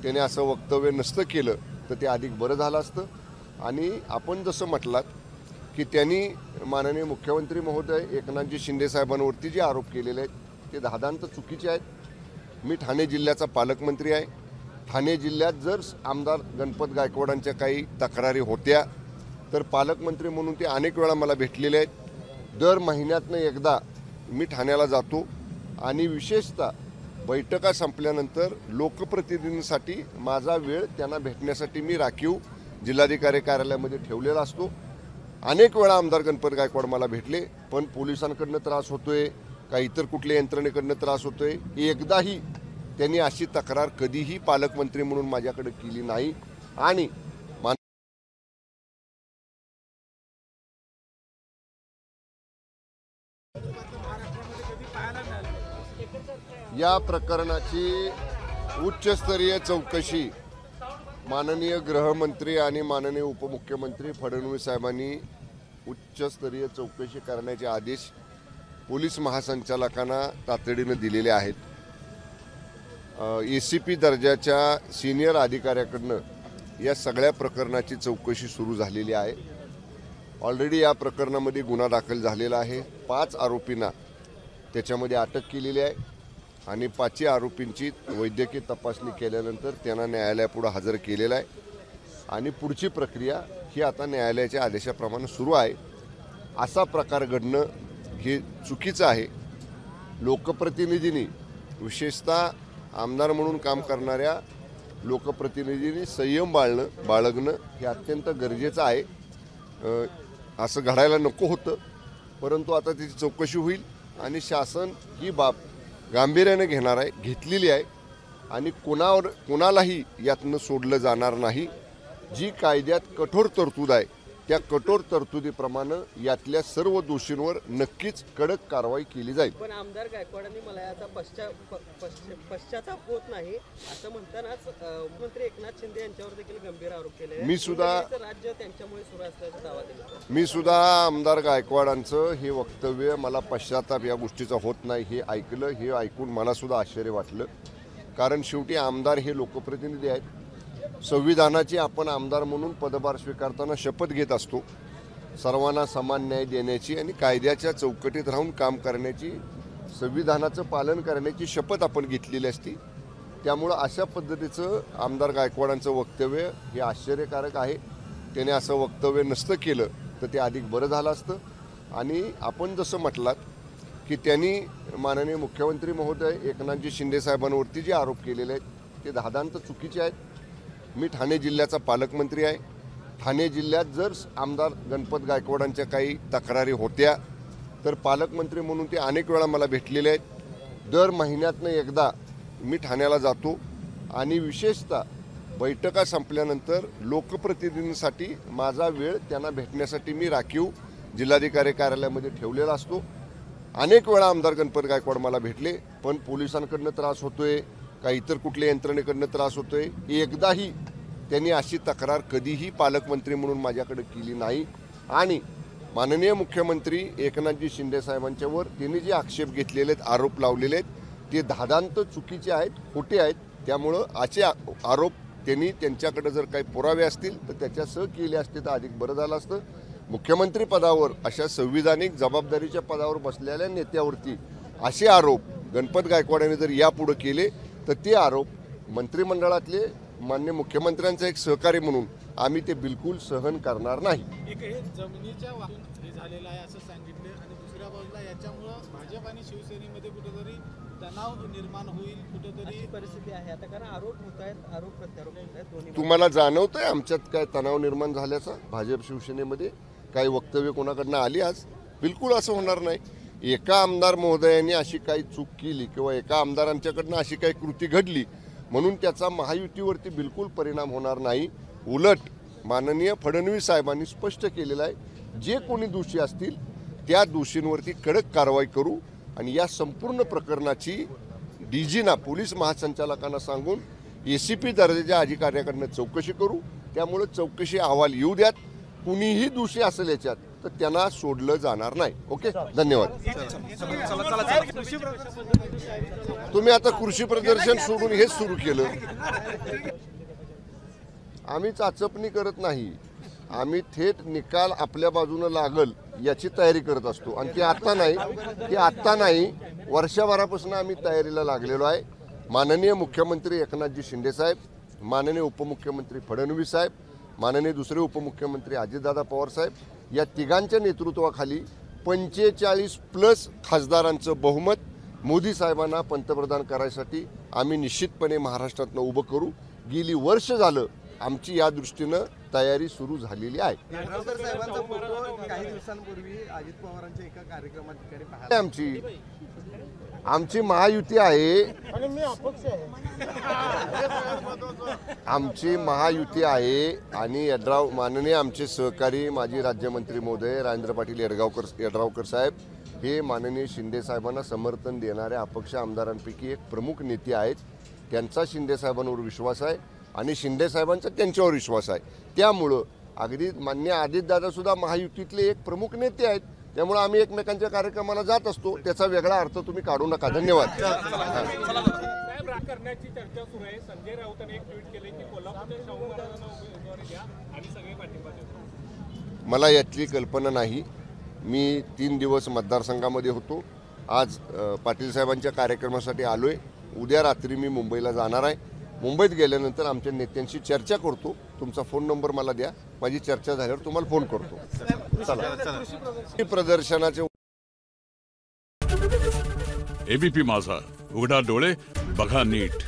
त्याने असं वक्तव्य नसतं केलं तर ते अधिक बरं झालं असतं। आणि आपण जसं म्हटलात की त्यांनी माननीय मुख्यमंत्री महोदय एकनाथजी शिंदे साहेबांवरती जे आरोप केलेले आहेत ते धादांत चुकीचे आहेत। मी ठाणे जिल्ह्याचा पालकमंत्री आहे। ठाणे जिल्ह्यात जर आमदार गणपत गायकवाडांच्या काही तक्रारी होत्या तर पालकमंत्री म्हणून ते अनेक वेळा मला भेटलेले आहेत। दर महिन्यातनं एकदा मी ठाण्याला जातो आणि विशेषतः बैठका संपल्यानंतर लोकप्रतिनिधींसाठी माझा वेळ त्यांना भेटण्यासाठी मी राखीव जिल्हाधिकारी कार्यालयामध्ये ठेवलेला असतो। अनेक वेळा आमदार गणपत गायकवाड मला भेटले, पण पोलिसांकडनं त्रास होतोय का इतर कुठल्या यंत्रणेकडनं त्रास होतोय, एकदाही त्यांनी अशी तक्रार कधीही पालकमंत्री म्हणून माझ्याकडे केली नाही। आणि या प्रकरणाची उच्चस्तरीय चौकशी माननीय गृहमंत्री आणि माननीय उपमुख्यमंत्री फडणवीस साहेबांनी उच्चस्तरीय चौकशी करण्याचे आदेश पोलीस महासंचालकांना तातडीने दिलेले आहेत। ACP दर्जाच्या सिनियर अधिकाऱ्याकडनं या सगळ्या प्रकरणाची चौकशी सुरू झालेली आहे। ऑलरेडी या प्रकरणामध्ये गुन्हा दाखल झालेला आहे। 5 आरोपींना त्याच्यामध्ये अटक केलेली आहे आणि 5 आरोपींची वैद्यकीय तपासणी केल्यानंतर त्यांना न्यायालयापुढे हजर केलेलं आहे आणि पुढची प्रक्रिया ही आता न्यायालयाच्या आदेशाप्रमाणे सुरू आहे। असा प्रकार घडणं हे चुकीचं आहे। लोकप्रतिनिधींनी विशेषतः आमदार म्हणून काम करणाऱ्या लोकप्रतिनिधींनी संयम बाळगणं हे अत्यंत गरजेचं आहे। असं घडायला नको होतं, परंतु आता त्याची चौकशी होईल आणि शासन ही बाब गांभीर्याने घेणार आहे, घेतलेली आहे आणि कोणालाही यातनं सोडलं जाणार नाही। जी कायद्यात कठोर तरतूद आहे त्या कठोर तरतुदीप्रमाणे यातल्या सर्व दोषींवर नक्कीच कडक कारवाई केली जाईल। पण आमदार गायकवाडांनी मला याचा पश्चाताप होत नाही असं म्हणतानाच मुख्यमंत्री एकनाथ शिंदे यांच्यावर देखील गंभीर आरोप केले। मी सुद्धा राज्य त्यांच्यामुळे सुरू असल्याचा दावा केला। मी सुद्धा आमदार गायकवाडांचं हे वक्तव्य मला पश्चाताप या गोष्टीचा होत नाही हे ऐकलं, हे ऐकून मला सुद्धा आश्चर्य वाटलं। कारण शेवटी आमदार हे लोकप्रतिनिधी आहेत। संविधानाची आपण आमदार म्हणून पदभार स्वीकारताना शपथ घेत असतो, सर्वांना समान न्याय देण्याची आणि कायद्याच्या चौकटीत राहून काम करण्याची, संविधानाचं पालन करण्याची शपथ आपण घेतलेली असती। त्यामुळं अशा पद्धतीचं आमदार गायकवाडांचं वक्तव्य हे आश्चर्यकारक आहे। त्याने असं वक्तव्य नसतं केलं तर ते अधिक बरं झालं असतं। आणि आपण जसं म्हटलात की त्यांनी माननीय मुख्यमंत्री महोदय एकनाथजी शिंदे साहेबांवरती जे आरोप केलेले आहेत ते धादांत चुकीचे आहेत। मी ठाणे जिल्ह्याचा पालकमंत्री आहे। ठाणे जिल्ह्यात जर आमदार गणपत गायकवाडांच्या काही तक्रारी होत्या तर पालकमंत्री म्हणून ते अनेक वेळा मला भेटलेले आहेत। दर महिन्यातनं एकदा मी ठाण्याला जातो आणि विशेषतः बैठका संपल्यानंतर लोकप्रतिनिधींसाठी माझा वेळ त्यांना भेटण्यासाठी मी राखीव जिल्हाधिकारी कार्यालयामध्ये ठेवलेला असतो। अनेक वेळा आमदार गणपत गायकवाड मला भेटले, पण पोलिसांकडनं त्रास होतोय का इतर कुठल्या यंत्रणेकडनं त्रास होतोय, एकदाही त्यांनी अशी तक्रार कधीही पालकमंत्री म्हणून माझ्याकडे केली नाही। आणि माननीय मुख्यमंत्री एकनाथजी शिंदे साहेबांच्यावर त्यांनी जे आक्षेप घेतलेले आहेत, आरोप लावलेले आहेत ते धादांत चुकीचे आहेत, खोटे आहेत। त्यामुळं असे आरोप त्यांनी त्यांच्याकडे जर काही पुरावे असतील तर त्याच्यासह केले असते तर अधिक बरं झालं असतं। मुख्यमंत्री पदावर अशा संविधानिक जबाबदारीच्या पदावर बसलेल्या नेत्यावरती असे आरोप गणपत गायकवाडांनी जर यापुढे केले तर ते आरोप मंत्रिमंडळातले माननीय मुख्यमंत्र्यांचा एक सहकारी म्हणून आम्ही ते बिलकुल सहन करणार नाही। एक हे जमिनीच्या वाहून हे झालेलं आहे असं सांगितलं आणि दुसऱ्या बाजूला याच्यामुळं भाजप आणि शिवसेनेमध्ये कुठेतरी तणाव निर्माण होईल, कुठेतरी परिस्थिती आहे आता, कारण आरोप होत आहेत, आरोप प्रत्यारोप होत आहेत दोन्ही। तुम्हाला जाणवतंय आमच्यात काय तणाव निर्माण झाल्याचा? भाजप शिवसेनेमध्ये काही वक्तव्य कोणाकडनं आली आज? बिलकुल असं होणार नाही। एका आमदार महोदयांनी अशी काही चूक केली किंवा एका आमदारांच्याकडनं अशी काही कृती घडली म्हणून त्याचा महायुतीवरती बिलकुल परिणाम होणार नाही। उलट माननीय फडणवीस साहेबांनी स्पष्ट केलेलं आहे, जे कोणी दोषी असतील त्या दोषींवरती कडक कारवाई करू आणि या संपूर्ण प्रकरणाची DGना पोलीस महासंचालकांना सांगून ACP दर्जाच्या अधिकाऱ्याकडनं चौकशी करू। त्यामुळे चौकशी अहवाल येऊ द्यात, कुणीही दोषी असेल याच्यात तर त्यांना सोडलं जाणार नाही. ओके, धन्यवाद. तुम्ही आता कृषी प्रदर्शन सोडून हेच सुरू केलं. आम्ही चाचपणी करत नाही, आम्ही थेट निकाल आपल्या बाजूनं लागल याची तयारी करत असतो. आणि ती आत्ता नाही वर्षभरापासून आम्ही तयारीला लागलेलो आहे. माननीय मुख्यमंत्री एकनाथजी शिंदे साहेब, माननीय उपमुख्यमंत्री फडणवीस साहेब, माननीय दुसरे उपमुख्यमंत्री अजितदादा पवार साहेब या तिघांच्या नेतृत्वाखाली 45+ खासदारांचं बहुमत मोदी साहेबांना पंतप्रधान करायसाठी आम्ही निश्चितपणे महाराष्ट्रातनं उभं करू. गेली वर्ष झालं आमची या दृष्टीनं तयारी सुरू झालेली आहे. यड्रावकर साहेबांचा फोटो काही दिवसांपूर्वी अजित पवारांच्या एका कार्यक्रमात ठिकाणी पाहिला. आमची महायुती आहे, आमची महायुती आहे आणि माननीय आमचे सहकारी माजी राज्यमंत्री महोदय राजेंद्र पाटील यड्रावकर साहेब हे माननीय शिंदे साहेबांना समर्थन देणाऱ्या अपक्ष आमदारांपैकी एक प्रमुख नेते आहेत. त्यांचा शिंदे साहेबांवर विश्वास आहे आणि शिंदे साहेबांचा त्यांच्यावर विश्वास आहे. त्यामुळं अगदी मान्य अजितदादा सुद्धा महायुतीतले एक प्रमुख नेते आहेत. त्यामुळे आम्ही एकमेकांच्या कार्यक्रमाला जात असतो. त्याचा वेगळा अर्थ तुम्ही काढू नका. धन्यवाद. साहेब करण्याची चर्चा सुरू आहे. संजय राऊतांनी एक ट्विट केले की कोल्हापूरच्या शाहू महाराजांना उमेदवारी द्या आणि सगळे पाठिंबा देतो. मला यातली कल्पना नाही. मी 3 दिवस मतदारसंघामध्ये होतो. आज पाटील साहेबांच्या कार्यक्रमासाठी आलोय. उद्या रात्री मी मुंबईला जाणार आहे. मुंबईत गेल्यानंतर आमच्या नेत्यांशी चर्चा करतो. तुमचा फोन नंबर मला द्या. माझी चर्चा झाल्यावर तुम्हाला फोन करतो. चला, प्रदर्शनाचे एबीपी माझा, उघडा डोळे बघा नीट.